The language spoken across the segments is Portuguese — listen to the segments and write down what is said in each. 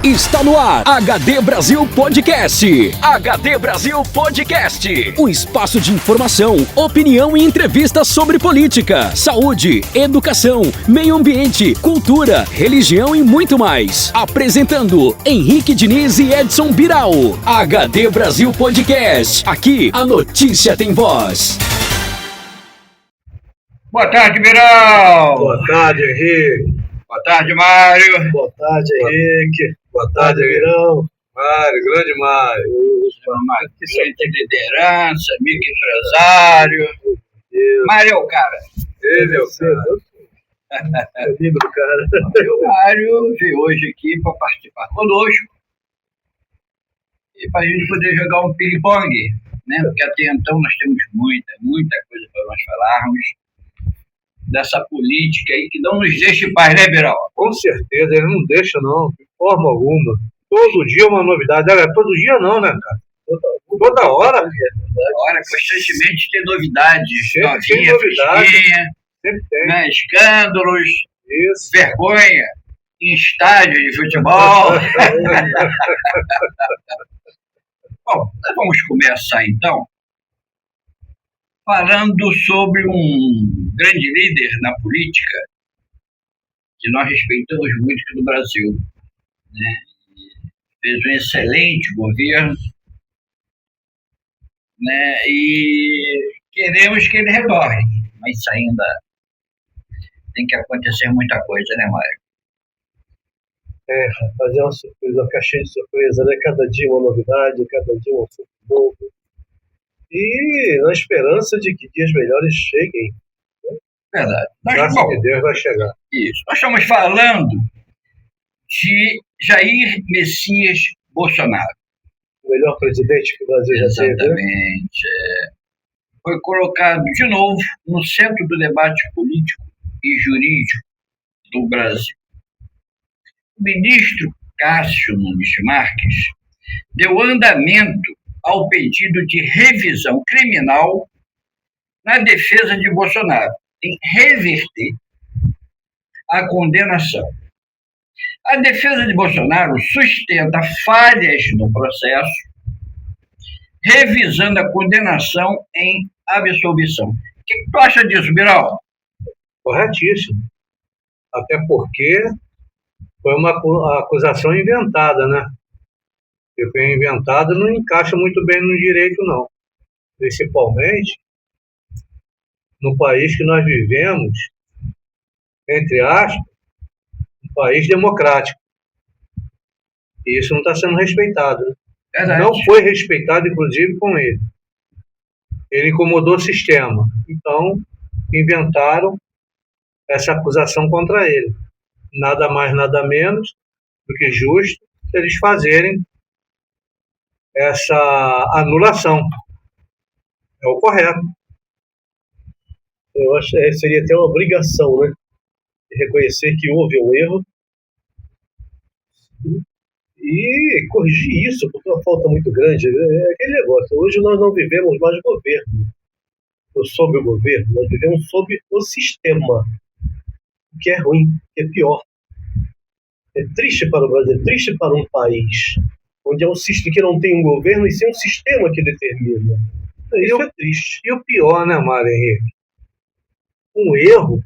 Está no ar, HD Brasil Podcast. HD Brasil Podcast. Um espaço de informação, opinião e entrevistas sobre política, saúde, educação, meio ambiente, cultura, religião e muito mais. Apresentando Henrique Diniz e Edson Biral. HD Brasil Podcast. Aqui a notícia tem voz. Boa tarde, Biral. Boa tarde, Henrique. Boa tarde, Mário. Boa tarde, Henrique. Boa tarde, Virão. Mário, grande Mário. Grande liderança, amigo empresário. Mário é o cara. Ele é o cara. É lindo do cara. O Mário veio hoje aqui para participar conosco e para a gente poder jogar um ping-pong, né? Porque até então nós temos muita coisa para nós falarmos dessa política aí que não nos deixa em paz, né, Biral? Com certeza, ele não deixa, não, de forma alguma. Todo dia uma novidade. Olha, todo dia não, né, cara? Toda hora. Agora, constantemente tem novidades. Sempre tem novidade. Sempre tem. Né? Escândalos, Isso. vergonha em estádio de futebol. Bom, nós vamos começar então falando sobre um grande líder na política que nós respeitamos muito aqui no Brasil, né? Fez um excelente governo, né? E queremos que ele retorne, mas isso ainda tem que acontecer muita coisa, né, Mário? Fazer uma surpresa, uma caixinha de surpresa, né? Cada dia uma novidade, cada dia um assunto novo. E na esperança de que dias melhores cheguem. Verdade. Graças a Deus vai chegar. Isso. Nós estamos falando de Jair Messias Bolsonaro. O melhor presidente que o Brasil já teve. Exatamente. Foi colocado de novo no centro do debate político e jurídico do Brasil. O ministro Cássio Nunes Marques deu andamento ao pedido de revisão criminal na defesa de Bolsonaro, em reverter a condenação. A defesa de Bolsonaro sustenta falhas no processo, revisando a condenação em absolvição. O que tu acha disso, Biral? Corretíssimo. Até porque foi uma acusação inventada, né? Se foi inventada, não encaixa muito bem no direito, não. Principalmente no país que nós vivemos, entre aspas, um país democrático. E isso não está sendo respeitado. Né? Verdade. Não foi respeitado, inclusive, com ele. Ele incomodou o sistema. Então, inventaram essa acusação contra ele. Nada mais, nada menos do que justo eles fazerem essa anulação. É o correto. Eu acho que seria até uma obrigação, né? De reconhecer que houve um erro e corrigir isso, porque é uma falta muito grande. É aquele negócio. Hoje nós não vivemos mais governo, ou sob o governo, nós vivemos sob o sistema, o que é ruim, que é pior. É triste para o Brasil, é triste para um país onde é um sistema que não tem um governo e sim um sistema que determina. Isso é triste. E o pior, né, Mário Henrique? Um erro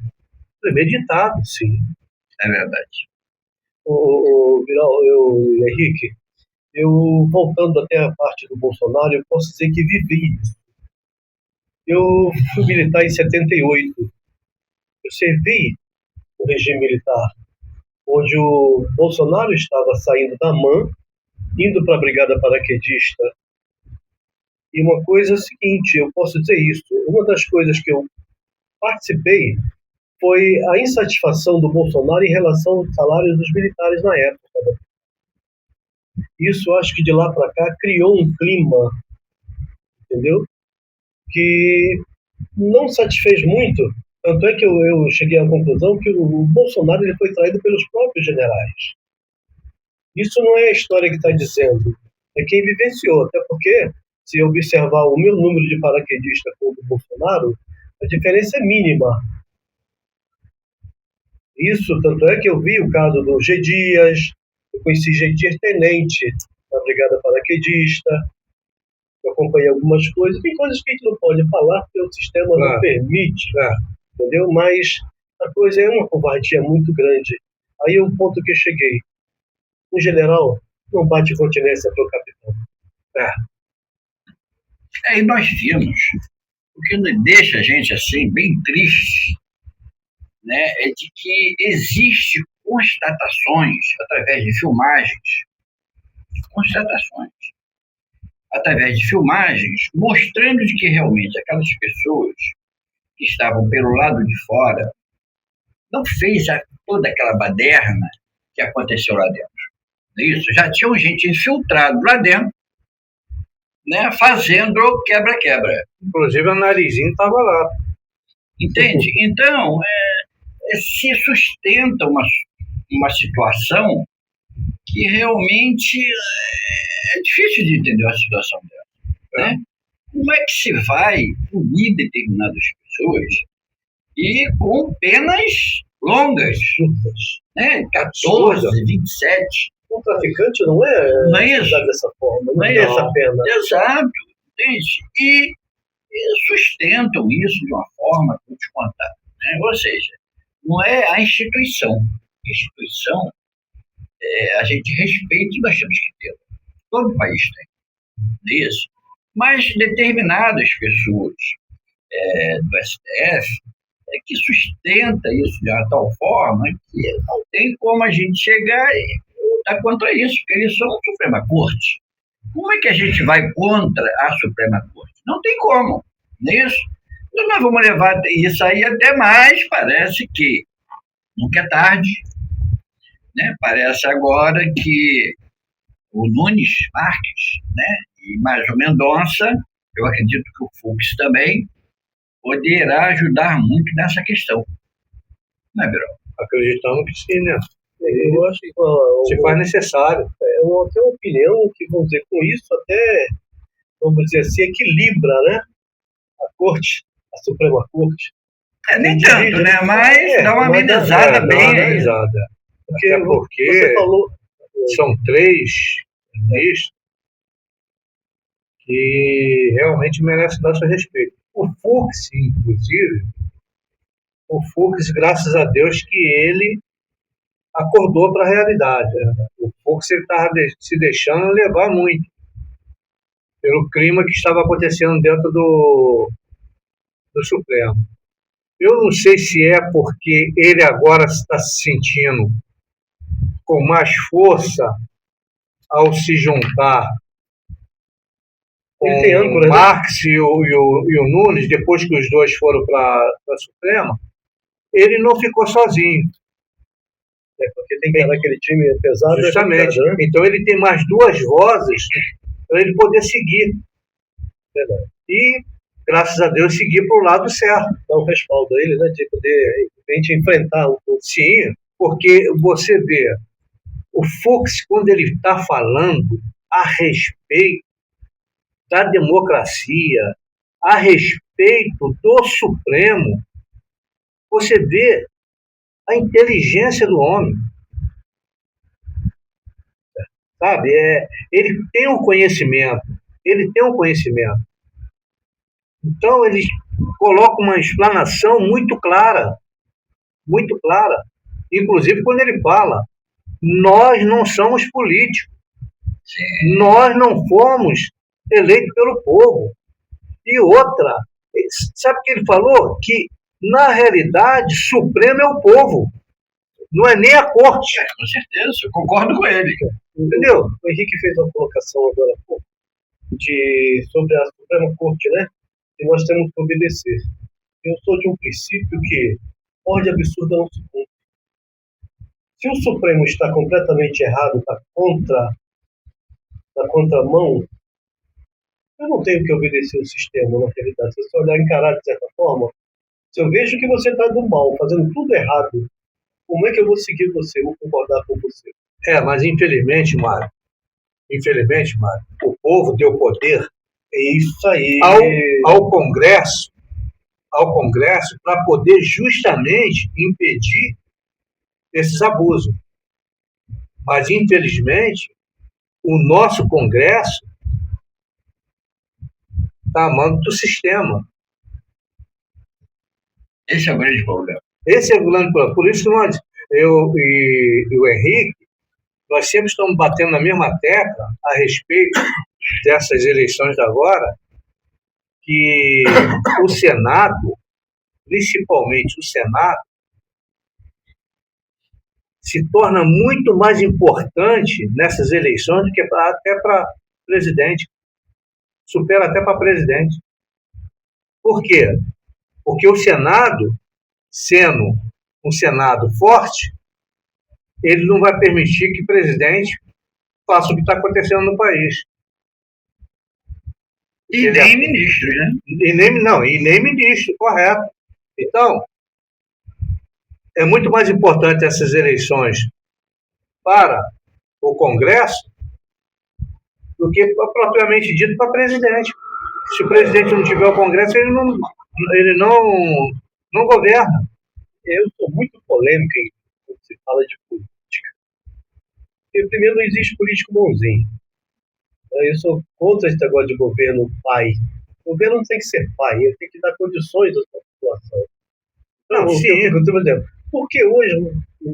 premeditado, sim. É verdade. Henrique, voltando até a parte do Bolsonaro, eu posso dizer que vivi isso. Eu fui militar em 78. Eu servi o regime militar, onde o Bolsonaro estava saindo da MAN, indo para a Brigada Paraquedista. E uma coisa é a seguinte, eu posso dizer isso, uma das coisas que eu participei foi a insatisfação do Bolsonaro em relação aos salários dos militares na época. Isso, acho que de lá para cá, criou um clima, entendeu? Que não satisfez muito. Tanto é que eu cheguei à conclusão que o Bolsonaro ele foi traído pelos próprios generais. Isso não é a história que está dizendo, é quem vivenciou. Até porque, se observar o meu número de paraquedistas com o do Bolsonaro, a diferença é mínima. Isso, tanto é que eu vi o caso do G. Dias, Eu conheci gente tenente da Brigada Paraquedista, eu acompanhei algumas coisas, tem coisas que a gente não pode falar, porque o sistema não permite, entendeu? Mas a coisa é uma covardia muito grande. Aí é um ponto que eu cheguei. Um general não bate continência para o capitão. E nós vimos, o que nos deixa a gente assim, bem triste, né, é de que existe constatações através de filmagens, mostrando de que realmente aquelas pessoas que estavam pelo lado de fora não fez toda aquela baderna que aconteceu lá dentro. Isso, já tinha gente infiltrado lá dentro, né, fazendo quebra-quebra. Inclusive o narizinho estava lá. Entende? Então, se sustenta uma situação que realmente é difícil de entender uma situação dessa. Né? Como é que se vai punir determinadas pessoas e com penas longas, né? 14, 27. O traficante não é isso dessa forma, não é essa pena. Exato, entende? E sustentam isso de uma forma que eu te contar. Né? Ou seja, não é a instituição. A instituição, a gente respeita e nós temos que ter. Todo país tem. Isso. Mas determinadas pessoas do STF que sustenta isso de uma tal forma que não tem como a gente chegar e lutar contra isso, porque eles são a Suprema Corte. Como é que a gente vai contra a Suprema Corte? Não tem como, não é isso? Então nós vamos levar isso aí até mais, parece que nunca é tarde, né? Parece agora que o Nunes Marques, né? E mais o Mendonça, eu acredito que o Fux também, poderá ajudar muito nessa questão. Não é, Birol? Acreditamos que sim, né? Eu acho que se faz necessário. Tem uma opinião que, vamos dizer, com isso até, vamos dizer assim, equilibra, né? A Corte, a Suprema Corte. Nem tanto, né? Mas dá uma amenizada bem. Porque você falou, são 3 ministros que realmente merecem nosso respeito. O Fux, inclusive, graças a Deus que ele acordou para a realidade. O Fux estava se deixando levar muito pelo clima que estava acontecendo dentro do Supremo. Eu não sei se é porque ele agora está se sentindo com mais força ao se juntar com o Marx e o Nunes, depois que os dois foram para a Suprema, ele não ficou sozinho. Porque tem que estar naquele time pesado. Justamente. Né? Então ele tem mais 2 vozes para ele poder seguir. Verdade. E, graças a Deus, seguir para o lado certo. Dá um respaldo a ele, né? De poder a gente enfrentar um pouco. Sim, porque você vê, o Fux, quando ele está falando a respeito da democracia, a respeito do Supremo, você vê a inteligência do homem. Sabe? Ele tem um conhecimento. Então, ele coloca uma explanação muito clara. Inclusive, quando ele fala, nós não somos políticos. Sim. Nós não fomos eleitos pelo povo. E outra, sabe o que ele falou? Que, na realidade, Supremo é o povo. Não é nem a corte. Com certeza, eu concordo com ele. Entendeu? O Henrique fez uma colocação agora há pouco sobre a Suprema Corte, né? E nós temos que obedecer. Eu sou de um princípio que ordem absurda não se cumpre. Se o Supremo está completamente errado, está na contramão, eu não tenho que obedecer o sistema, na realidade. Se você olhar encarar de certa forma, se eu vejo que você está do mal, fazendo tudo errado, como é que eu vou seguir você? Vou concordar com você? Mas infelizmente, Mário, o povo deu poder isso aí ao Congresso para poder justamente impedir esses abusos. Mas, infelizmente, o nosso Congresso está a mando do sistema. Esse é o grande problema. Esse é o grande problema. Por isso que eu e o Henrique, nós sempre estamos batendo na mesma tecla a respeito dessas eleições de agora, que o Senado, principalmente o Senado, se torna muito mais importante nessas eleições do que até para presidente. Supera até para presidente. Por quê? Porque o Senado, sendo um Senado forte, ele não vai permitir que o presidente faça o que está acontecendo no país. E nem ministro, né? E nem ministro, correto. Então, é muito mais importante essas eleições para o Congresso do que propriamente dito para presidente. Se o presidente não tiver o Congresso, ele não governa. Eu sou muito polêmico quando se fala de política. Porque, primeiro, não existe político bonzinho. Eu sou contra esse negócio de governo pai. O governo não tem que ser pai, ele tem que dar condições à sua população. Então, por exemplo, porque hoje,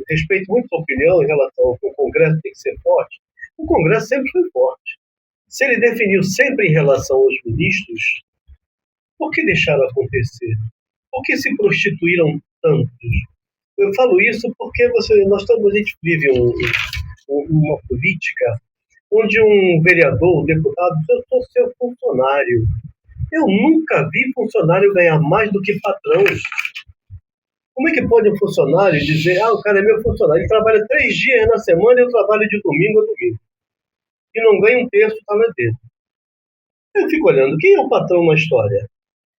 respeito muito a sua opinião em relação ao que o Congresso tem que ser forte, o Congresso sempre foi forte. Se ele definiu sempre em relação aos ministros, por que deixaram acontecer? Por que se prostituíram tantos? Eu falo isso porque a gente vive uma política onde um vereador, um deputado, eu sou seu funcionário. Eu nunca vi funcionário ganhar mais do que patrão. Como é que pode um funcionário dizer, o cara é meu funcionário, ele trabalha 3 dias na semana e eu trabalho de domingo a domingo. E não ganha um terço do salário dele. Eu fico olhando, quem é o patrão na história?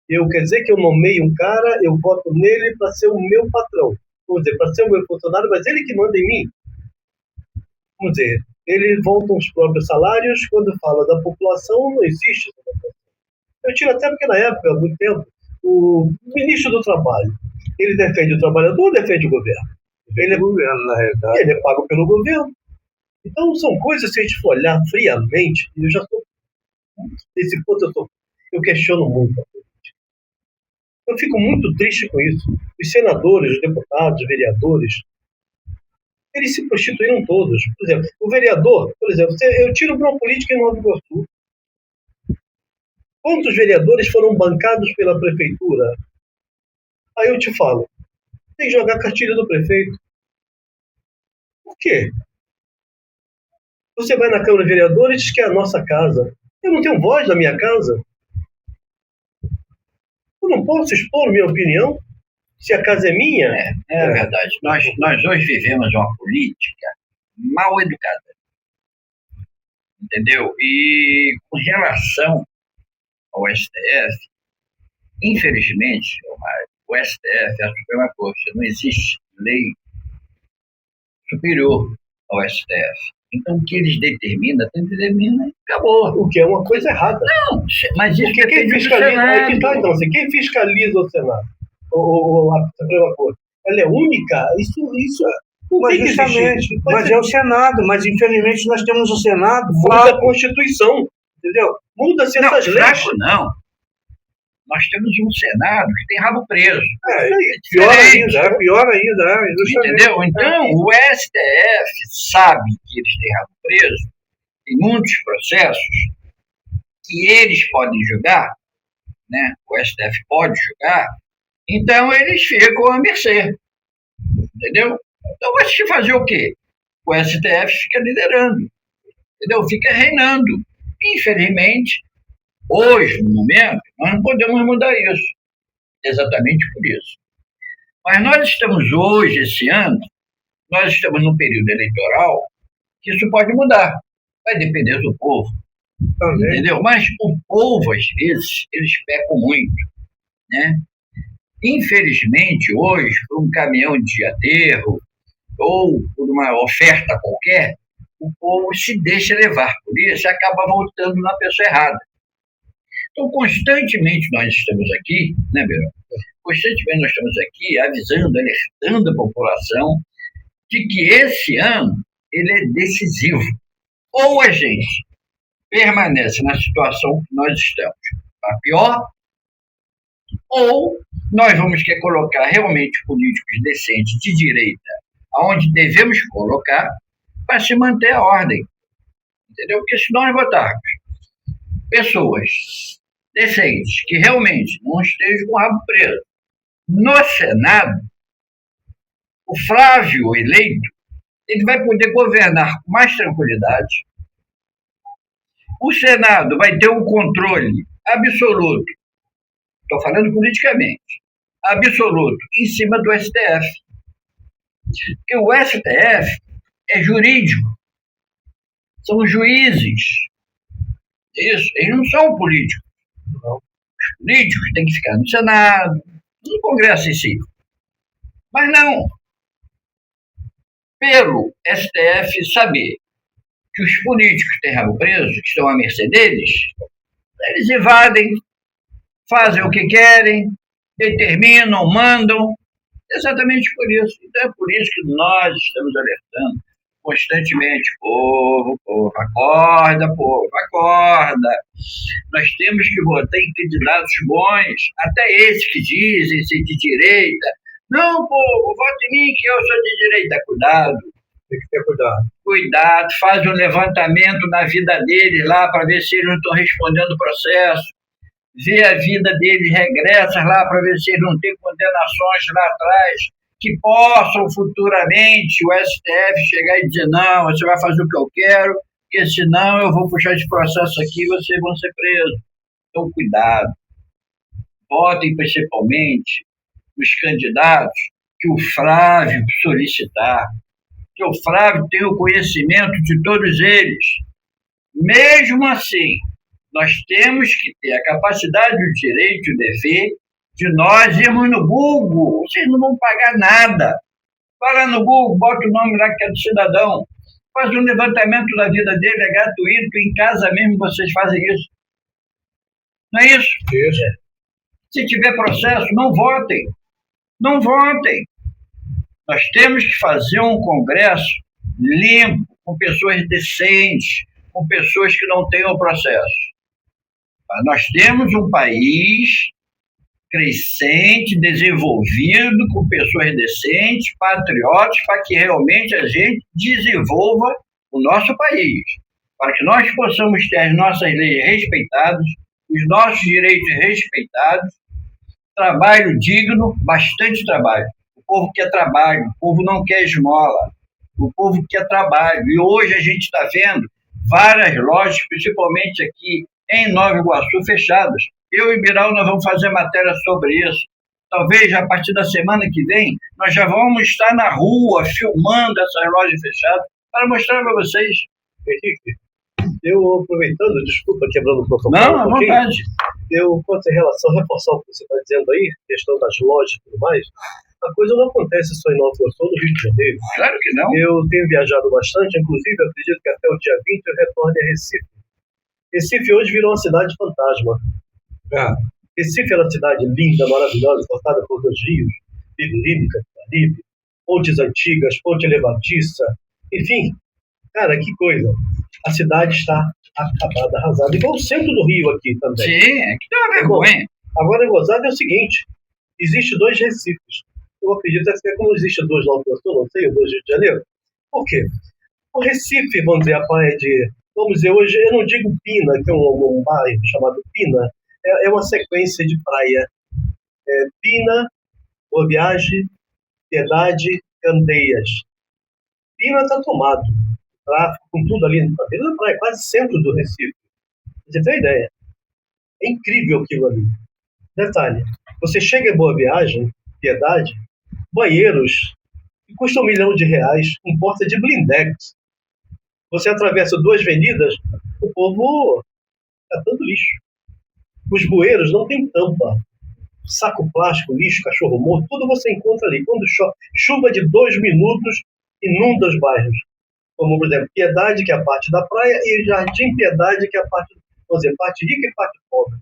Quer dizer que eu nomeio um cara, eu voto nele para ser o meu patrão. Vamos dizer, para ser o meu funcionário, mas ele que manda em mim. Vamos dizer, ele volta os próprios salários, quando fala da população, não existe essa população. Eu tiro até porque na época, há muito tempo, o ministro do Trabalho, ele defende o trabalhador ou defende o governo? Ele é governo, na realidade. Ele é pago pelo governo. Então, são coisas que a gente for olhar friamente, e eu já estou... Nesse ponto eu questiono muito a política. Eu fico muito triste com isso. Os senadores, os deputados, os vereadores, eles se prostituíram todos. Por exemplo, o vereador, eu tiro uma política em Nova Iguaçu. Quantos vereadores foram bancados pela prefeitura? Aí eu te falo, tem que jogar a cartilha do prefeito. Por quê? Você vai na Câmara de Vereadores e diz que é a nossa casa. Eu não tenho voz na minha casa. Eu não posso expor minha opinião se a casa é minha. É verdade. Nós hoje vivemos uma política mal educada. Entendeu? E com relação ao STF, infelizmente, o STF, a Suprema Corte, não existe lei superior ao STF. Então, o que eles determinam, acabou. O que é uma coisa errada. Não, mas isso porque quem fiscaliza, quem fiscaliza o Senado? A Suprema Corte? Ela é única? Isso mas justamente, mas é o Senado, mas infelizmente nós temos o Senado. Muda a Constituição, entendeu? Muda-se essas leis. Não. Nós temos um Senado que tem rabo preso. Pior ainda. Entendeu? Então, o STF sabe que eles têm rabo preso, tem muitos processos que eles podem julgar, né? O STF pode julgar, então eles ficam à mercê. Entendeu? Então vai se fazer o quê? O STF fica liderando, entendeu? Fica reinando. Infelizmente, hoje, no momento, nós não podemos mudar isso. Exatamente por isso. Mas nós estamos hoje, esse ano, nós estamos num período eleitoral que isso pode mudar. Vai depender do povo. Também. Entendeu? Mas o povo, às vezes, eles pecam muito, né? Infelizmente, hoje, por um caminhão de aterro ou por uma oferta qualquer, o povo se deixa levar por isso e acaba voltando na pessoa errada. Então, constantemente nós estamos aqui, né, Beirão? Constantemente nós estamos aqui avisando, alertando a população de que esse ano ele é decisivo. Ou a gente permanece na situação que nós estamos, a pior, ou nós vamos querer colocar realmente políticos decentes de direita, aonde devemos colocar, para se manter a ordem. Entendeu? Porque se nós votarmos pessoas decentes, que realmente não estejam com o rabo preso, no Senado, o Flávio eleito, ele vai poder governar com mais tranquilidade. O Senado vai ter um controle absoluto, estou falando politicamente, absoluto, em cima do STF. Porque o STF é jurídico, são juízes. Isso, eles não são políticos. Os políticos têm que ficar no Senado, no Congresso em si. Mas não. Pelo STF saber que os políticos têm rabo preso, que estão à mercê deles, eles evadem, fazem o que querem, determinam, mandam. Exatamente por isso. Então é por isso que nós estamos alertando constantemente, povo, acorda. Nós temos que votar em candidatos bons, até esses que dizem ser de direita. Não, povo, vote em mim que eu sou de direita. Cuidado. Tem que ter cuidado. Cuidado, faz um levantamento na vida deles lá para ver se eles não estão respondendo o processo. Vê a vida deles, regressas lá para ver se eles não têm condenações lá atrás, que possam futuramente o STF chegar e dizer: não, você vai fazer o que eu quero, porque senão eu vou puxar esse processo aqui e vocês vão ser presos. Então, cuidado. Votem principalmente nos candidatos que o Flávio solicitar, que o Flávio tem o conhecimento de todos eles. Mesmo assim, nós temos que ter a capacidade, o direito e o dever de nós irmos no Google. Vocês não vão pagar nada. Vai lá no Google, bota o nome lá que é do cidadão, faz um levantamento da vida dele, é gratuito, em casa mesmo vocês fazem isso. Não é isso? Isso. Se tiver processo, não votem. Não votem. Nós temos que fazer um congresso limpo, com pessoas decentes, com pessoas que não tenham processo. Nós temos um país crescente, desenvolvido, com pessoas decentes, patriotas, para que realmente a gente desenvolva o nosso país, para que nós possamos ter as nossas leis respeitadas, os nossos direitos respeitados, trabalho digno, bastante trabalho. O povo quer trabalho, o povo não quer esmola, o povo quer trabalho. E hoje a gente está vendo várias lojas, principalmente aqui em Nova Iguaçu, fechadas. Eu e Biral, nós vamos fazer matéria sobre isso. Talvez a partir da semana que vem, nós já vamos estar na rua, filmando essas lojas fechadas, para mostrar para vocês. Henrique, eu aproveitando, desculpa, quebrando o protocolo. Não, à vontade. Eu, quanto em relação a reforçar o que você está dizendo aí, questão das lojas e tudo mais, a coisa não acontece só em Nova Iguaçu, no Rio de Janeiro. Claro que não. Eu tenho viajado bastante, inclusive acredito que até o dia 20 eu retorne a Recife. Recife hoje virou uma cidade fantasma. Recife era uma cidade linda, maravilhosa, cortada por dois rios, Riverina, Caribe, pontes antigas, ponte levadiça, enfim, cara, que coisa. A cidade está acabada, arrasada. Igual o centro do Rio aqui também. Sim, é que tem uma vergonha. Agora, gozado é o seguinte, existe dois Recifes. Eu acredito que é como existe dois Nova Iguaçu, não sei, dois Rio de Janeiro. Por quê? O Recife, vamos dizer, a praia de... Vamos dizer, hoje, eu não digo Pina, que é um bairro chamado Pina, é uma sequência de praia. Pina, Boa Viagem, Piedade, Candeias. Pina está tomado. Tráfico, com tudo ali na beira da praia, quase centro do Recife. Você tem uma ideia? É incrível aquilo ali. Detalhe, você chega em Boa Viagem, Piedade, banheiros que custam R$1 milhão, com porta de blindex. Você atravessa duas avenidas, o povo está dando lixo. Os bueiros não tem tampa. Saco plástico, lixo, cachorro morto, tudo você encontra ali. Quando chove, chuva de 2 minutos inunda os bairros. Como, por exemplo, Piedade, que é a parte da praia, e Jardim Piedade, que é a parte, vamos dizer, parte rica e parte pobre.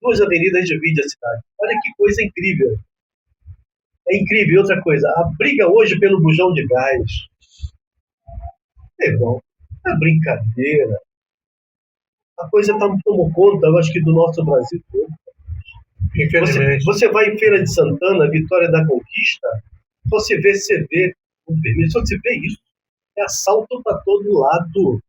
Duas avenidas dividem a cidade. Olha que coisa incrível. É incrível. E outra coisa, a briga hoje pelo bujão de gás. Irmão, é brincadeira. A coisa tomou conta, eu acho que do nosso Brasil todo. Infelizmente. Você vai em Feira de Santana, Vitória da Conquista, você vê o vermelho, só você vê isso. É assalto para todo lado.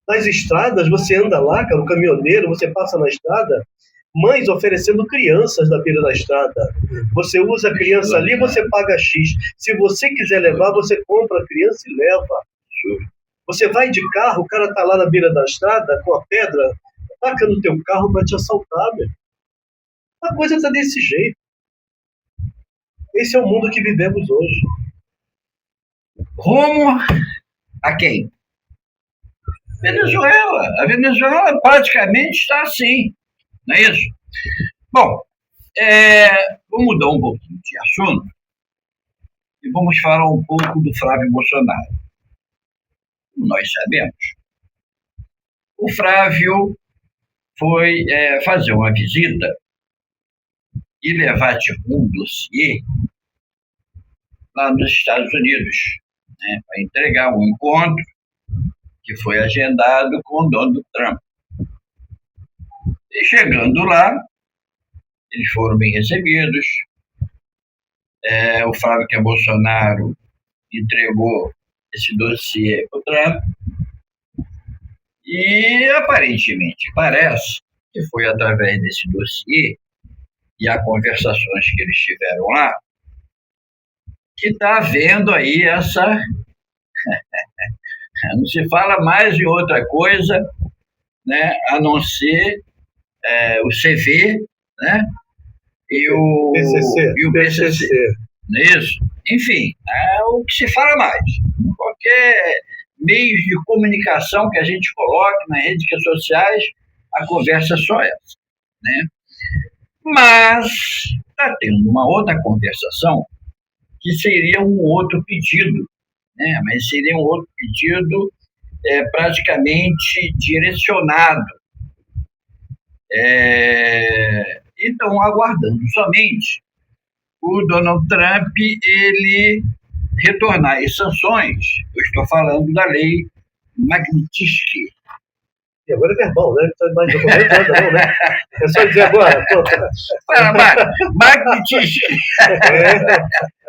Nas estradas, você anda lá, cara, o caminhoneiro, você passa na estrada, mães oferecendo crianças na beira da estrada. Você usa a criança ali, você paga X. Se você quiser levar, você compra a criança e leva. Você vai de carro, o cara tá lá na beira da estrada com a pedra, taca no teu carro para te assaltar, meu. A coisa tá desse jeito. Esse é o mundo que vivemos hoje. Rumo a quem? Venezuela. A Venezuela praticamente está assim, não é isso? Bom, vou mudar um pouquinho de assunto e vamos falar um pouco do Flávio Bolsonaro. Como nós sabemos, o Flávio foi fazer uma visita e levar tipo um dossiê lá nos Estados Unidos, né, para entregar um encontro que foi agendado com o Donald Trump. E chegando lá, eles foram bem recebidos. O Flávio Bolsonaro entregou esse dossiê para o Trump e aparentemente parece que foi através desse dossiê e as conversações que eles tiveram lá que está havendo aí essa... Não se fala mais em outra coisa, né, a não ser o CV, né, e o PCC. Não é isso? Enfim, é o que se fala mais. Qualquer meio de comunicação que a gente coloque nas redes sociais, a conversa é só essa, né? Mas está tendo uma outra conversação que seria um outro pedido, né? Mas seria um outro pedido praticamente direcionado. Então, aguardando somente o Donald Trump ele retornar às sanções. Eu estou falando da lei Magnitsky. E agora é verbal, né? Não mais documento nada, não, né? É só dizer agora. Magnitsky.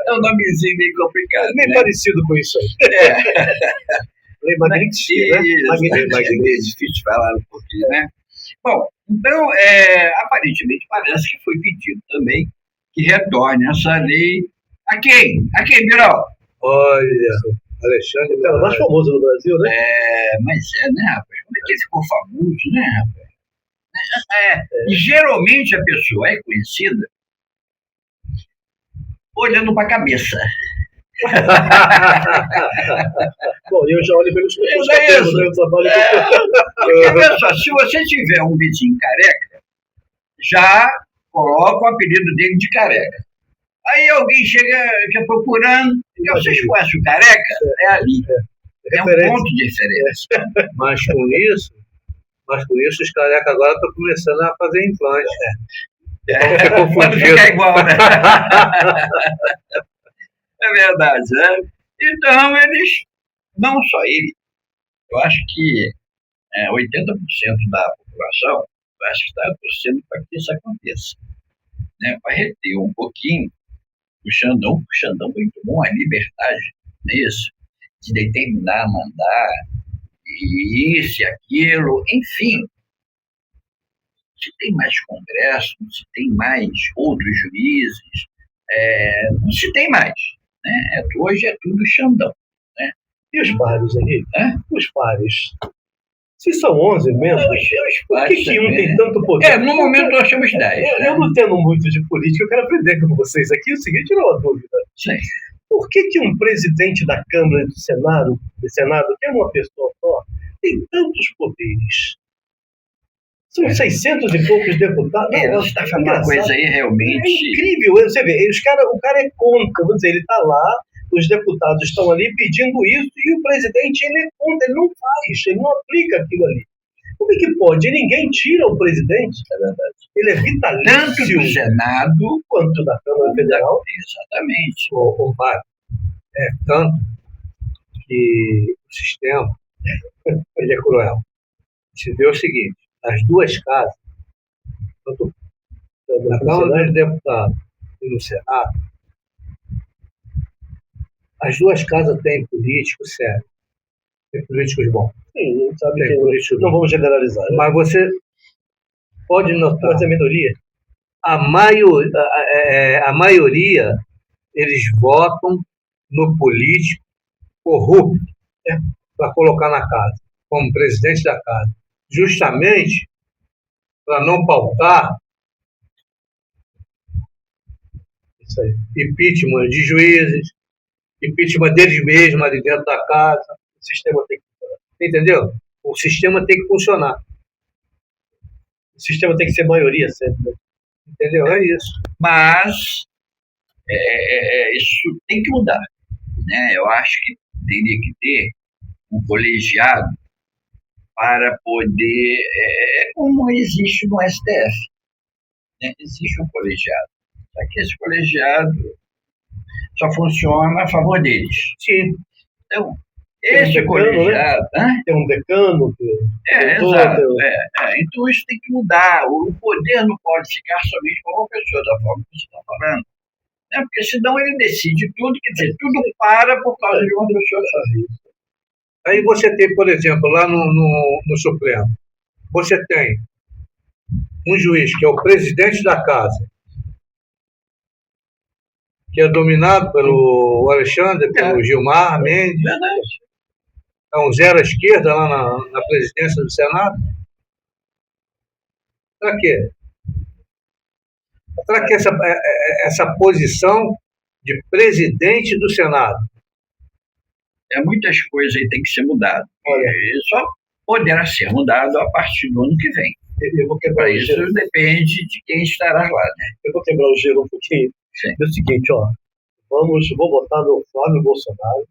É um nomezinho meio complicado. É meio né? parecido com isso aí. Lei Magnitsky, né? Magnitsky, difícil falar um pouquinho, né? Bom, então, aparentemente parece que foi pedido também que retorne essa lei a quem? A quem, Birol? Olha, Alexandre... O cara mais famoso no Brasil, né? Mas né, rapaz? Como é que ele ficou famoso, né, rapaz? E geralmente a pessoa é conhecida olhando para a cabeça. Bom, eu já olho pelos cabelos, né? Eu trabalho porque, pessoal, se você tiver um vizinho careca, já coloca o apelido dele de careca. Aí alguém chega procurando, vocês conhecem o careca? É ali. É um ponto de referência. Mas com isso, os carecas agora estão começando a fazer implante. Pode ficar igual, né? É verdade, né? Então, eles, não só ele, eu acho que 80% da população, eu acho que está torcendo para que isso aconteça, né? Para reter um pouquinho o Xandão muito bom, a liberdade, não é isso? De determinar, mandar, isso e aquilo, enfim. Se tem mais congresso, não se tem mais outros juízes, não se tem mais. Né? Hoje é tudo Xandão. Né? E os pares, Henrique? Os pares. Se são 11 membros, por que um tem tanto poder? No momento nós temos 10. Eu não entendo muito de política, eu quero aprender com vocês aqui. O seguinte, não é uma dúvida. Sim. Por que um presidente da Câmara e do Senado, que é uma pessoa só, tem tantos poderes? São 600 e poucos deputados. Você está falando uma coisa aí realmente... É incrível. Você vê, o cara é contra. Vamos dizer, ele está lá, os deputados estão ali pedindo isso e o presidente ele é contra, ele não faz, ele não aplica aquilo ali. Como é que pode? Ninguém tira o presidente, na verdade. Ele é vitalício. Tanto do Senado quanto da Câmara Federal. Exatamente. Tanto que o sistema ele é cruel. Se vê o seguinte, as duas casas, tanto na Câmara dos Deputados e no Senado, as duas casas têm políticos sérios, têm políticos bons. Sim, sabe Tem que políticos não bons. vamos generalizar. Né? Mas você pode notar, Mas é minoria. a maioria, eles votam no político corrupto para colocar na casa, como presidente da casa. Justamente para não pautar Isso aí. impeachment de juízes, impeachment deles mesmos ali dentro da casa. O sistema tem que funcionar. Entendeu? O sistema tem que funcionar. O sistema tem que ser maioria sempre. Né? Entendeu? É isso. Mas isso tem que mudar. Né? Eu acho que teria que ter um colegiado para poder, como existe no STF, né? Existe um colegiado. Só que esse colegiado só funciona a favor deles. Sim. Então, Tem um esse decano, colegiado... né? Tem um decano. Exato. Então isso tem que mudar. O poder não pode ficar somente com uma pessoa, da forma que você está falando. Né? Porque senão ele decide tudo, quer dizer, tudo para por causa de uma pessoa só. Aí você tem, por exemplo, lá no Supremo, você tem um juiz que é o presidente da casa, que é dominado pelo Alexandre, pelo Gilmar Mendes, Verdade. é um zero à esquerda lá na presidência do Senado. Para quê? Para que essa posição de presidente do Senado? Muitas coisas aí tem que ser mudado. E só poderá ser mudado a partir do ano que vem. Eu vou quebrar Para o isso gelo. depende de quem estará lá, né? Eu vou quebrar o gelo um pouquinho. Sim. É o seguinte, ó. Vou votar no Flávio Bolsonaro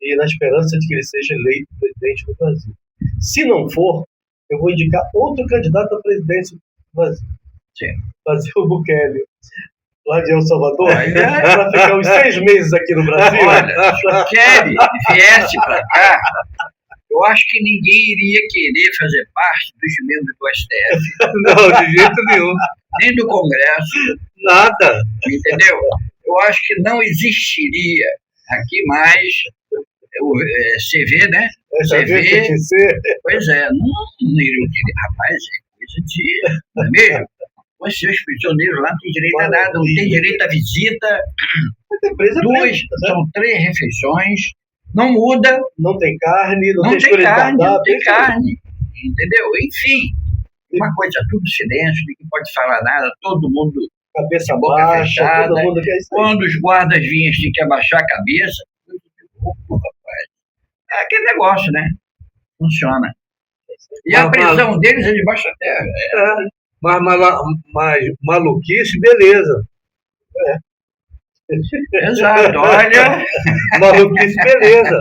e na esperança de que ele seja eleito presidente do Brasil. Se não for, eu vou indicar outro candidato à presidência do Brasil. Sim. Fazer o Bukele lá de El Salvador, Olha. para ficar uns 6 meses aqui no Brasil. Olha, se o Kelly viesse para cá, eu acho que ninguém iria querer fazer parte dos membros do STF, Não, de jeito nenhum. nem do Congresso, Nada. entendeu? Eu acho que não existiria aqui mais o CV, né? CV, pois é, não iriam querer. Rapaz, é coisa de... Não é mesmo? Você, os prisioneiros lá não tem direito a nada, não tem direito à visita. São 3 refeições, não muda. Não tem carne, não tem carne, cardápio, não tem carne, entendeu? Enfim, uma coisa, tudo silêncio, ninguém pode falar nada, todo mundo cabeça boca baixa, fechada. todo mundo quer isso aí. Quando os guardas vinham, tinha que abaixar a cabeça. Rapaz. É aquele negócio, né? Funciona. E a prisão deles é debaixo da terra. Mas maluquice, beleza. Exato, olha. Maluquice, beleza.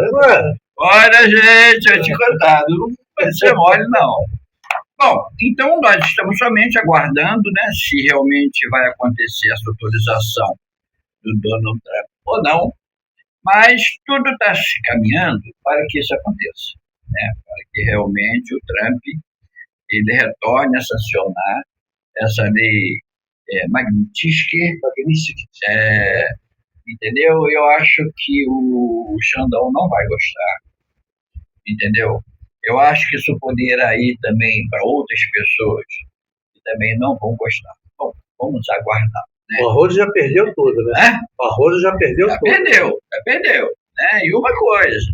Olha, gente, eu te contado, não pode ser mole, não. Bom, então nós estamos somente aguardando, né, se realmente vai acontecer essa autorização do Donald Trump ou não, mas tudo está se caminhando para que isso aconteça, né, para que realmente o Trump ele retorne a sancionar essa lei Magnitsky, entendeu? Eu acho que o Xandão não vai gostar, entendeu? Eu acho que isso poderá ir também para outras pessoas que também não vão gostar. Bom, vamos aguardar. Né? O Arrojo já perdeu tudo, né? O Arrojo já perdeu tudo. Já perdeu. Né? E uma coisa,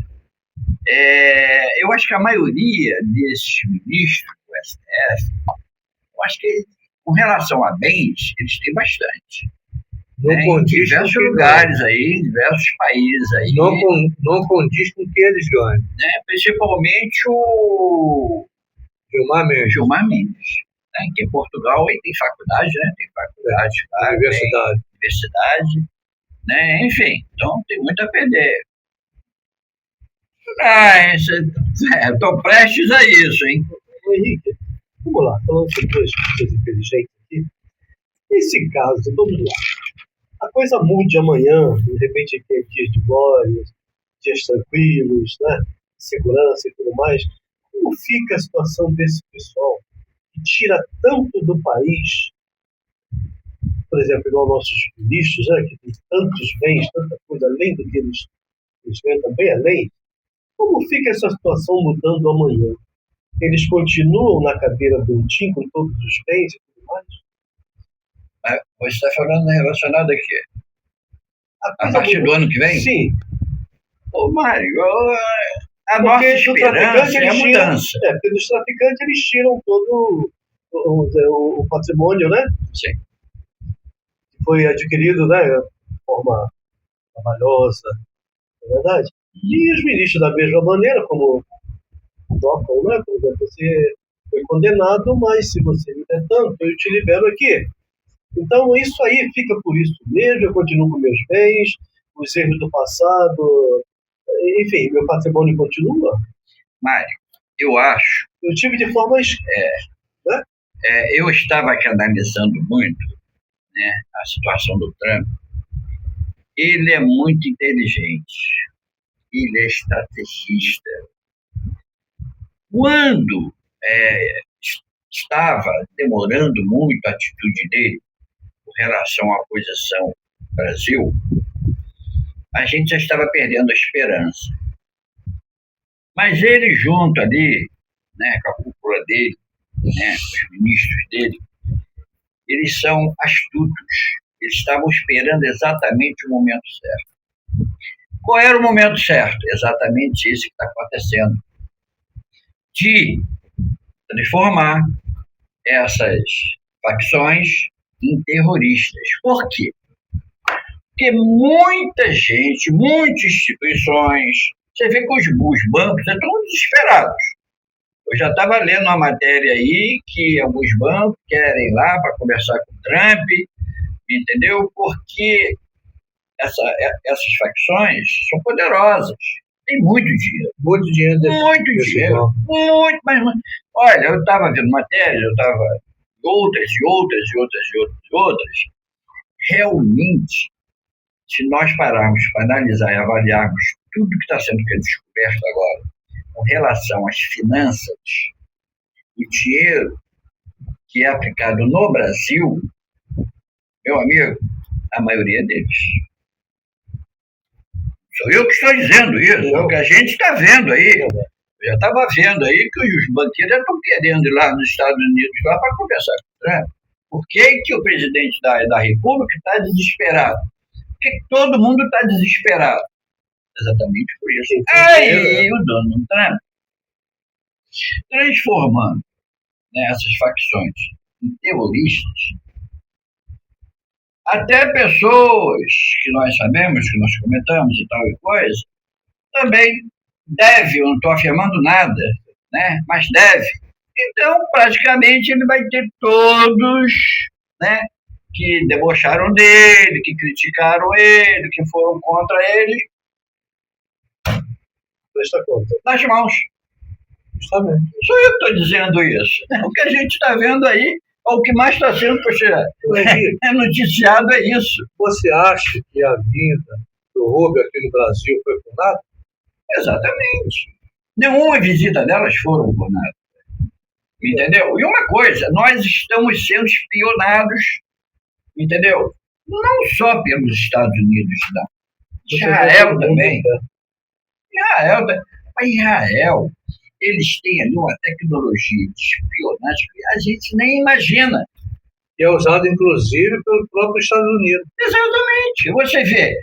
eu acho que a maioria desses ministros do STF, eu acho que com relação a bens, eles têm bastante. Em diversos lugares aí, em diversos países aí. Não condiz com o que eles ganham. Né? Principalmente o Gilmar Mendes. Né? Que em Portugal ele tem faculdade, né? Tem faculdade lá, universidade. Né? Enfim, então tem muito a perder. Estou prestes a isso, hein? Henrique, vamos lá, falando sobre duas coisas inteligentes aqui. Nesse caso, vamos lá. A coisa mude amanhã, de repente tem dias de glória, dias tranquilos, né? Segurança e tudo mais. Como fica a situação desse pessoal que tira tanto do país, por exemplo, igual nossos ministros, né? Que tem tantos bens, tanta coisa, além do que eles ganham também, além. Como fica essa situação mudando amanhã? Eles continuam na cadeira do Tim com todos os bens e tudo mais? Mas você está falando relacionado a quê? A partir do ano que vem? Sim. Ô, Mário, a nossa esperança é a mudança. Porque dos traficantes eles tiram todo o patrimônio, né? Sim. Que foi adquirido, né? De forma trabalhosa, não é verdade? E os ministros da mesma maneira, como tocam, né? Por exemplo, você foi condenado, mas se você me der tanto, eu te libero aqui. Então, isso aí fica por isso mesmo, eu continuo com meus bens, os erros do passado, enfim, meu patrimônio continua. Mário, eu acho... Eu tive de formas... né? Eu estava aqui analisando muito, né, a situação do Trump. Ele é muito inteligente, ele é estrategista. Quando estava demorando muito a atitude dele com relação à posição Brasil, a gente já estava perdendo a esperança. Mas ele junto ali, né, com a cúpula dele, né, os ministros dele, eles são astutos. Eles estavam esperando exatamente o momento certo. Qual era o momento certo? Exatamente isso que está acontecendo. De transformar essas facções em terroristas. Por quê? Porque muita gente, muitas instituições, você vê que os bancos estão desesperados. Eu já estava lendo uma matéria aí que alguns bancos querem ir lá para conversar com o Trump, entendeu? Porque essas facções são poderosas. Tem muito dinheiro. Muito dinheiro. Muito dinheiro. Muito, mas... Olha, eu estava vendo matérias, eu estava outras. Realmente, se nós pararmos para analisar e avaliarmos tudo que está sendo descoberto agora com relação às finanças, o dinheiro que é aplicado no Brasil, meu amigo, a maioria deles. Sou eu que estou dizendo isso, o que a gente está vendo aí. Eu já estava vendo aí que os banqueiros estão querendo ir lá nos Estados Unidos lá para conversar com o Trump. Por que o presidente da República está desesperado? Por que todo mundo está desesperado? Exatamente por isso. Aí o Donald Trump, transformando, né, essas facções em terroristas, até pessoas que nós sabemos, que nós comentamos e tal e coisa, também deve, eu não estou afirmando nada, né, mas deve. Então, praticamente, ele vai ter todos, né, que debocharam dele, que criticaram ele, que foram contra ele, presta conta. nas mãos. Justamente. Sou eu que estou dizendo isso. O que a gente está vendo aí, o que mais está sendo noticiado é isso. Você acha que a vida do Rubio aqui no Brasil foi por nada? Exatamente. Nenhuma visita delas foram por nada. Entendeu? E uma coisa, nós estamos sendo espionados, entendeu? Não só pelos Estados Unidos, não. Israel também. Mas Israel, eles têm ali uma tecnologia de espionagem que a gente nem imagina. E é usado, inclusive, pelo próprio Estados Unidos. Exatamente. Você vê,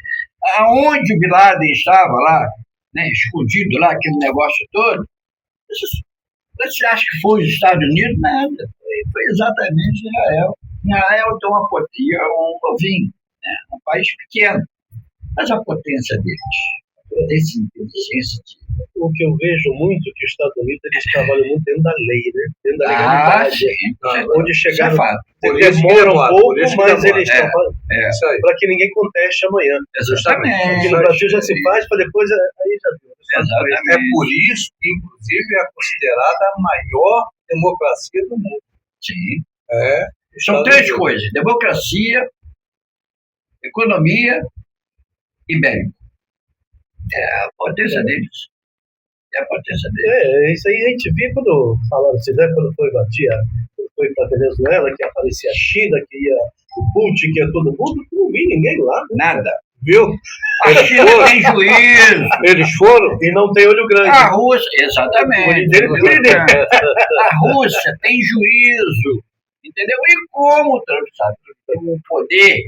aonde o Bin Laden estava lá, né, escondido lá, aquele negócio todo, você acha que foi os Estados Unidos? Nada. Foi exatamente Israel. Israel tem uma potência, um ovinho, né, um país pequeno. Mas a potência deles, a potência de inteligência. O que eu vejo muito que os Estados Unidos eles trabalham muito dentro da lei, né? Dentro da legalidade. Onde chegaram, demora um pouco, mas eles trabalham para que ninguém conteste amanhã. Exatamente. Aqui no Brasil já se faz, para depois aí já viu. Exatamente. É por isso que, inclusive, é considerada a maior democracia do mundo. Sim. São três coisas: democracia, economia e bélico. É a potência deles. É a potência deles. Isso aí a gente via quando falaram assim, né? Quando foi para Venezuela, que aparecia a China, que ia o Putin, que ia todo mundo, não vi ninguém lá. Né? Nada. Viu? A China tem juízo. Eles foram e não tem olho grande. A Rússia, exatamente. Entendeu? A Rússia tem juízo. Entendeu? E como o Trump sabe o poder?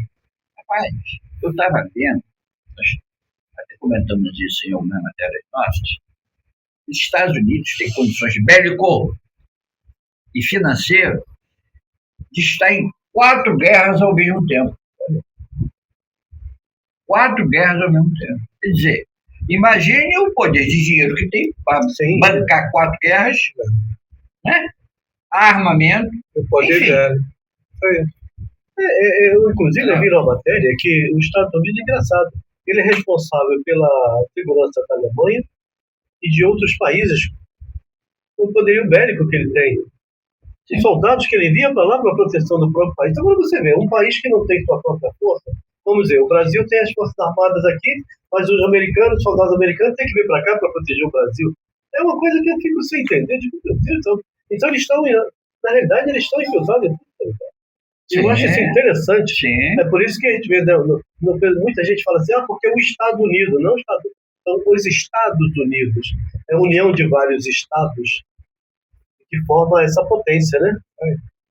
Rapaz, eu estava vendo, nós até comentamos isso em algumas matérias nossas, os Estados Unidos têm condições bélico e financeiro de estar em 4 guerras ao mesmo tempo. 4 guerras ao mesmo tempo. Quer dizer, imagine o poder de dinheiro que tem para bancar 4 guerras, né? Armamento, o poder dele. Eu, inclusive, eu vi uma matéria que os Estados Unidos, engraçado, ele é responsável pela segurança da Alemanha e de outros países, o poderio bélico que ele tem. Os soldados que ele envia para lá para a proteção do próprio país. Então, quando você vê um país que não tem sua própria força, vamos dizer, o Brasil tem as forças armadas aqui, mas os americanos, os soldados americanos, têm que vir para cá para proteger o Brasil. É uma coisa que eu fico sem entender. Tipo, meu Deus, então eles estão, na realidade, eles estão infiltrados em tudo. Eu acho isso interessante. Sim. É por isso que a gente vê, muita gente fala assim, porque o Estado Unido, não o Estado, são os Estados Unidos. É a união de vários estados que forma essa potência, né?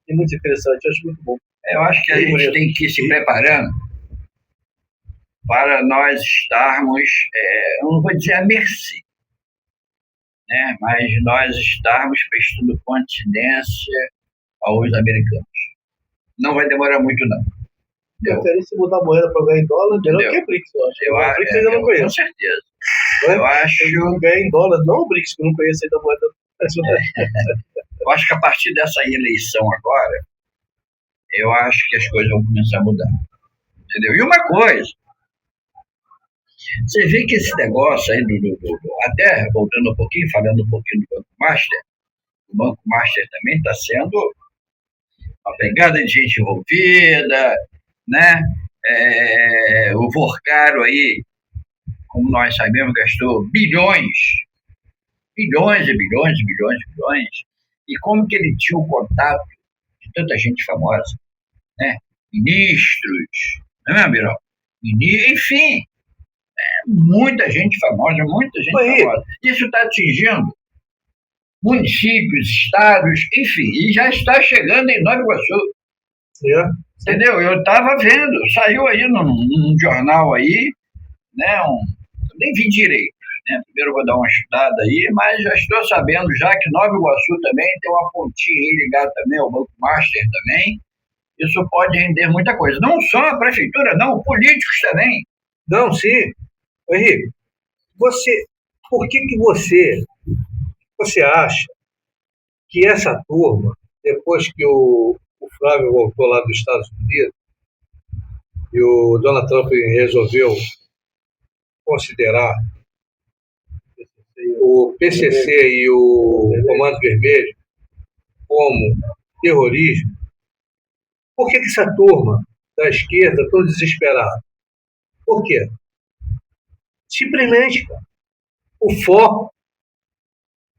É muito interessante, eu acho muito bom. Eu acho que a gente tem que ir se preparando para nós estarmos, eu não vou dizer à mercê, né? Mas nós estarmos prestando continência aos americanos. Não vai demorar muito, não. Preferência mudar a moeda para ganhar em dólar, melhor que a BRICS, eu acho. BRICS ainda não conheço. Com certeza. Eu acho ganhar em dólar, não o BRICS, que eu não conheço ainda a moeda. Eu acho que a partir dessa eleição agora, eu acho que as coisas vão começar a mudar. Entendeu? E uma coisa, você vê que esse negócio aí, até voltando um pouquinho, falando um pouquinho do Banco Master, o Banco Master também está sendo uma pegada de gente envolvida, né? O Vorcaro aí, como nós sabemos, gastou bilhões e bilhões. E como que ele tinha o contato de tanta gente famosa, né? Ministros, não é, Birol? Enfim, muita gente famosa, Isso está atingindo municípios, estados, enfim, e já está chegando em Nova Iguaçu. Entendeu? Eu estava vendo, saiu aí num jornal aí, né? Nem vi direito, né? Primeiro eu vou dar uma estudada aí, mas já estou sabendo já que Nova Iguaçu também tem uma pontinha aí ligada também ao Banco Master também. Isso pode render muita coisa. Não só a prefeitura, não, políticos também. Não, sim. Henrique, por que você acha que essa turma, depois que o Flávio voltou lá dos Estados Unidos e o Donald Trump resolveu considerar o PCC e o Comando Vermelho como terrorismo, por que essa turma da esquerda tão desesperada? Por quê? Simplesmente, o foco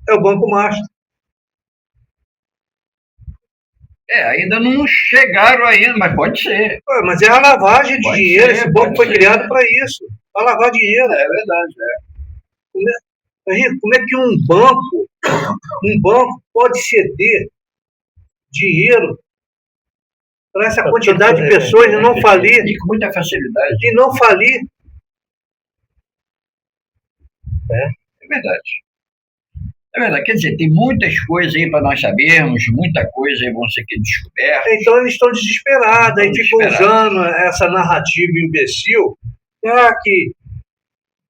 é o Banco Master. Ainda não chegaram ainda, mas pode ser. Mas é a lavagem de dinheiro, esse banco foi criado para isso, para lavar dinheiro. É verdade, Como é que um banco pode ceder dinheiro para essa quantidade de pessoas e não falir? E com muita facilidade. E não falir. É verdade. É verdade, quer dizer, tem muitas coisas aí para nós sabermos, muita coisa aí vão ser descoberta. Então eles estão desesperados, aí ficam usando essa narrativa imbecil, que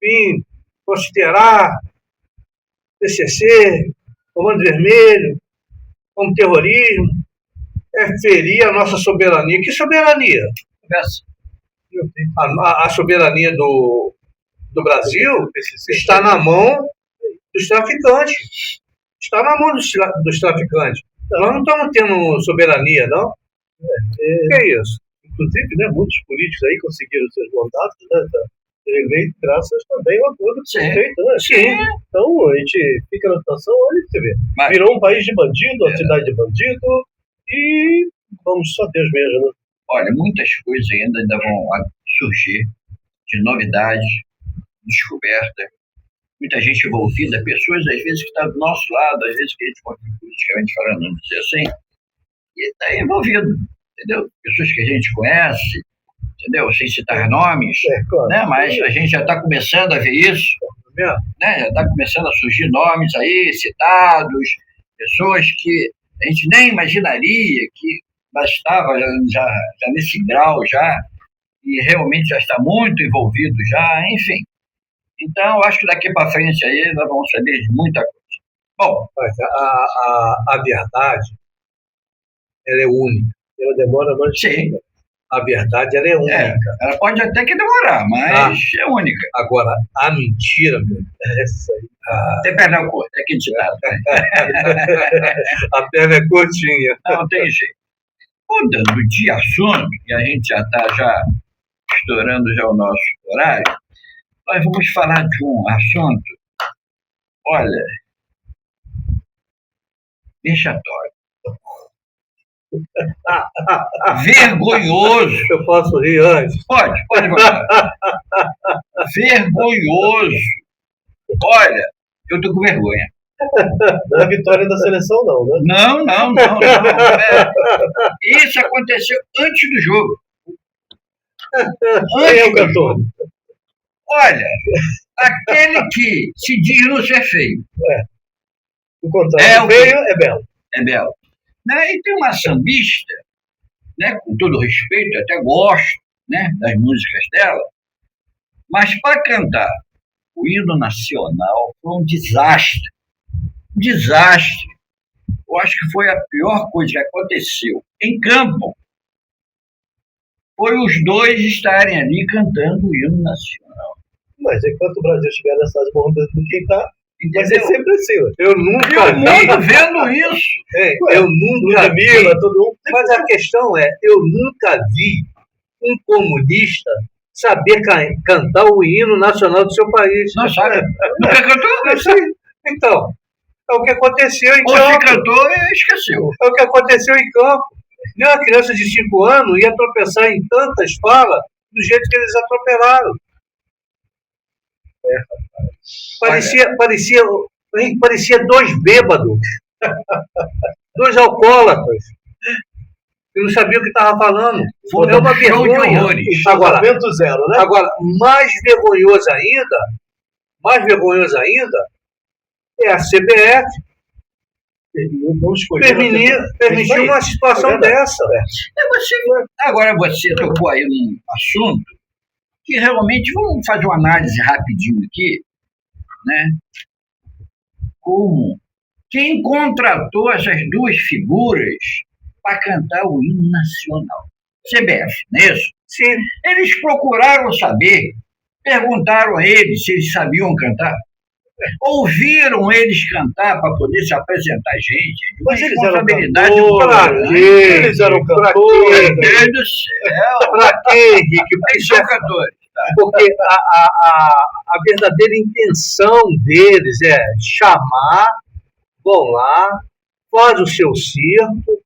vim considerar PCC, Comando Vermelho, como terrorismo, ferir a nossa soberania. Que soberania? A soberania do Brasil está na mão dos traficantes. Está na mão dos traficantes. Nós não estamos tendo soberania, não? Que é isso? Inclusive, né, muitos políticos aí conseguiram seus mandatos, né, eleito graças também ao acordo que foi Sim. feito, né? Sim. Então a gente fica na situação, olha, você vê. Mas- Virou um país de bandido, uma cidade de bandido, e vamos só Deus mesmo, né? Olha, muitas coisas ainda vão surgir de novidades, descobertas, muita gente envolvida, pessoas às vezes que estão do nosso lado, às vezes que a gente pode politicamente falando, vamos dizer assim, e está envolvido, entendeu? Pessoas que a gente conhece, entendeu? Sem citar nomes, Claro. né? Mas a gente já está começando a ver isso, né? Já está começando a surgir nomes aí, citados, pessoas que a gente nem imaginaria que estava já nesse grau já, e realmente já está muito envolvido já, enfim. Então, acho que daqui para frente aí nós vamos saber de muita coisa. Bom, Mas a verdade, ela é única. Ela demora mais. sim, A verdade, ela é única. ela pode até que demorar, mas é única. Agora, a mentira, meu, Essa aí. Tem perna curta, é aquele ditado. Né? a perna é curtinha. Não tem jeito. Mudando de assunto, e a gente já está estourando já o nosso horário, nós vamos falar de um assunto, olha, vexatório. Vergonhoso. Eu posso rir antes? Pode falar. Vergonhoso. Olha, eu tô com vergonha. Não é vitória da seleção, não, né? Não. Isso aconteceu antes do jogo. Quem é o cantor? Olha, aquele que se diz não ser feio. O contrário, feio é belo. É belo. Né? E tem uma sambista, né, com todo respeito, eu até gosto, né, das músicas dela, mas para cantar o hino nacional foi um desastre. Desastre. Eu acho que foi a pior coisa que aconteceu em campo. Foi os dois estarem ali cantando o hino nacional. Mas enquanto o Brasil estiver nessas ondas do quem tá, vai ser Entendeu? sempre assim. Eu nunca E o mundo vi. vendo isso. Eu nunca vi. Ludmilla, todo mundo. Mas a questão é, eu nunca vi um comunista saber cantar o hino nacional do seu país. Não sabe? Nunca cantou? Sim. Então, é o que aconteceu em Ou se campo. cantou e esqueceu. É o que aconteceu em campo. Uma criança de 5 anos ia tropeçar em tantas falas do jeito que eles atropelaram. Parecia dois bêbados, dois alcoólatras, que não sabiam o que estavam falando. Foi É uma um show de vergonha. horrores. Agora, Momento zero, né? mais vergonhoso ainda, é a CBF Vamos escolher. permitir uma situação dessa. Agora você tocou aí num assunto que realmente, vamos fazer uma análise rapidinho aqui, né? Como quem contratou essas duas figuras para cantar o hino nacional? CBF, não é isso? Sim. Eles procuraram saber, perguntaram a eles se eles sabiam cantar, ouviram eles cantar para poder se apresentar, gente. Uma Mas eles eram responsabilidade cantores, muito eles eram cantores. Meu Deus do céu. Para quê, Henrique? Eles são cantores. Porque a verdadeira intenção deles é chamar, vão lá, faz o seu circo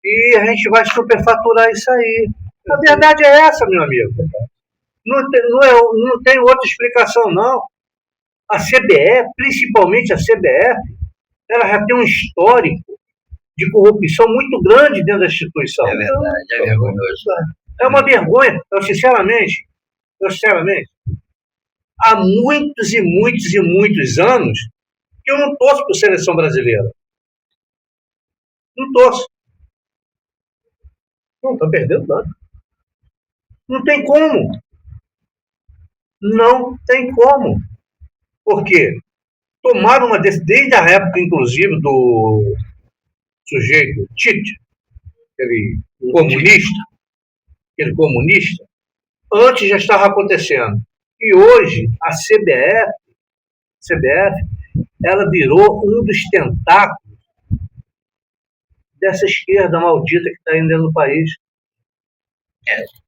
e a gente vai superfaturar isso aí. A verdade é essa, meu amigo. Não tem outra explicação, não. A CBF, principalmente a CBF, ela já tem um histórico de corrupção muito grande dentro da instituição. É verdade, é vergonhoso. É uma vergonha. Eu, sinceramente, há muitos e muitos e muitos anos que eu não torço por seleção brasileira. Não torço. Não está perdendo nada. Não tem como. Não tem como. Por quê? Tomaram uma decisão, desde a época, inclusive, do sujeito Tite, aquele comunista, antes já estava acontecendo. E hoje, a CBF, ela virou um dos tentáculos dessa esquerda maldita que está indo dentro do país.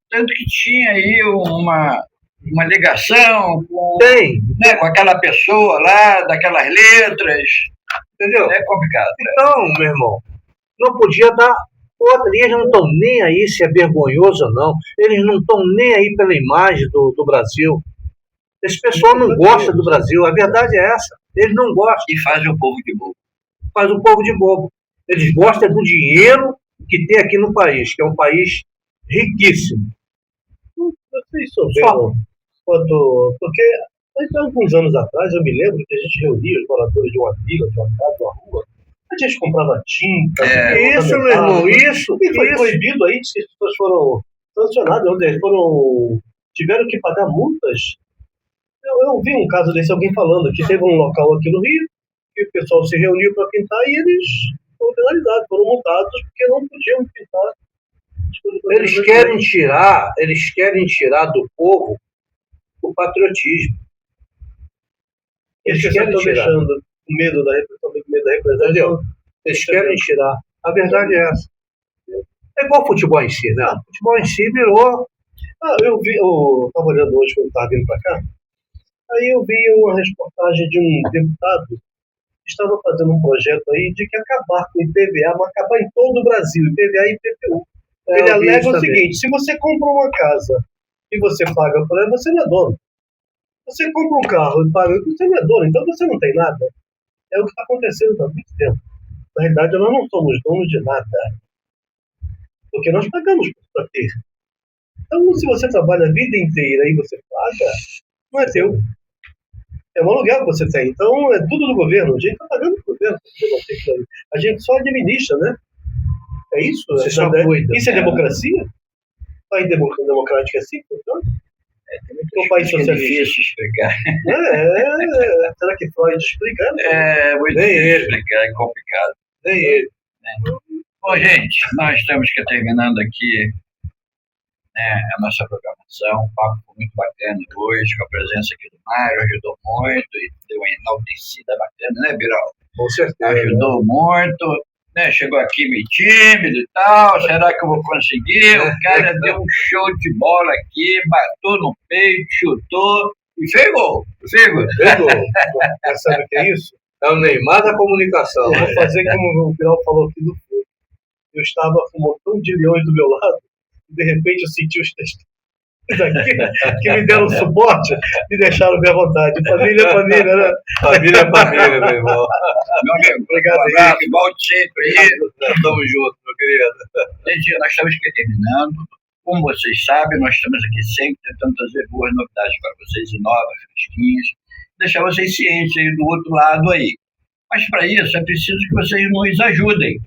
Tanto que tinha aí uma ligação com, Tem. né, com aquela pessoa lá, daquelas letras. Entendeu? É complicado. Então, meu irmão, não podia dar outra. E eles não estão nem aí se é vergonhoso ou não. Eles não estão nem aí pela imagem do Brasil. Esse pessoal não gosta do Brasil. A verdade é essa. Eles não gostam. E fazem o povo de bobo. Faz o povo de bobo. Eles gostam do dinheiro que tem aqui no país, que é um país riquíssimo. Vocês souberam quanto... Porque há alguns anos atrás, eu me lembro que a gente reunia os moradores de uma vila, de uma casa, de uma rua. A gente comprava tinta. Isso, meu irmão, isso. E foi proibido aí, que as pessoas foram sancionadas, onde tiveram que pagar multas. Eu vi um caso desse, alguém falando que teve um local aqui no Rio, que o pessoal se reuniu para pintar e eles foram penalizados, foram multados porque não podiam pintar. Eles querem tirar do povo o patriotismo. Eles estão deixando o medo da representação. Entendeu? Eles querem tirar. A verdade é essa. É igual o futebol em si, né? O futebol em si virou... eu estava olhando hoje quando estava vindo para cá, aí eu vi uma reportagem de um deputado que estava fazendo um projeto aí de que acabar com o IPVA, mas acabar em todo o Brasil, IPVA e IPTU. Ele alega o seguinte: se você compra uma casa e você paga por ela, você não é dono. Você compra um carro e paga, você não é dono, então você não tem nada. É o que está acontecendo há muito tempo. Na realidade, nós não somos donos de nada. Porque nós pagamos para ter. Então, se você trabalha a vida inteira e você paga, não é teu. É um aluguel que você tem. Então, é tudo do governo. A gente está pagando para o governo. A gente só administra, né? É isso? Você só cuida. Isso é democracia? País democrático é assim? Então? Um país socialista. É difícil explicar. Será que Freud explica? É muito difícil explicar, é complicado. Nem ele. Bom, gente, nós estamos terminando aqui, né, a nossa programação. Um papo muito bacana hoje, com a presença aqui do Mário, ajudou muito e deu uma enaltecida bacana, né, Birol? Com certeza. Ajudou muito. Né, chegou aqui meio tímido e tal, será que eu vou conseguir? O cara deu um show de bola aqui, bateu no peito, chutou e fez gol. Sabe o que é isso? É o Neymar da comunicação. Eu vou fazer como o Birol falou aqui do filme. Eu estava com um montão de leões do meu lado e de repente eu senti os textos daqui que me deram suporte, me deixaram bem à vontade. Família, né? Família, meu irmão. Meu amigo, obrigado, um abraço, volte sempre aí. Tamo junto, meu querido. Gente, nós estamos aqui terminando. Como vocês sabem, nós estamos aqui sempre tentando trazer boas novidades para vocês, e novas, fresquinhas, deixar vocês cientes aí do outro lado aí. Mas para isso é preciso que vocês nos ajudem,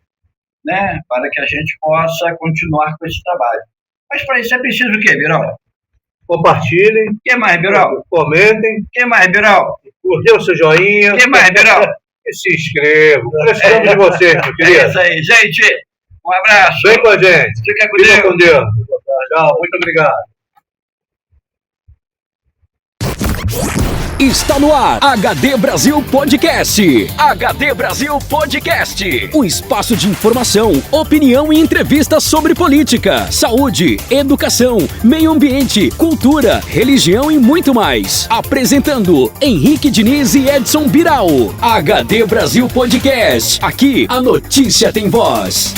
né? Para que a gente possa continuar com esse trabalho. Mas para isso é preciso o quê, Birol? Compartilhem. O que mais, Birol? Comentem. O que mais, Birol? Dê o seu joinha. O que mais, Birol? E se inscrevam. Precisamos de vocês, meu querido. É isso aí, gente. Um abraço. Vem com a gente. Fica com Fica Deus. com Deus. Tchau, muito obrigado. Está no ar, HD Brasil Podcast. HD Brasil Podcast. Um espaço de informação, opinião e entrevistas sobre política, saúde, educação, meio ambiente, cultura, religião e muito mais. Apresentando Henrique Diniz e Edson Biral. HD Brasil Podcast. Aqui a notícia tem voz.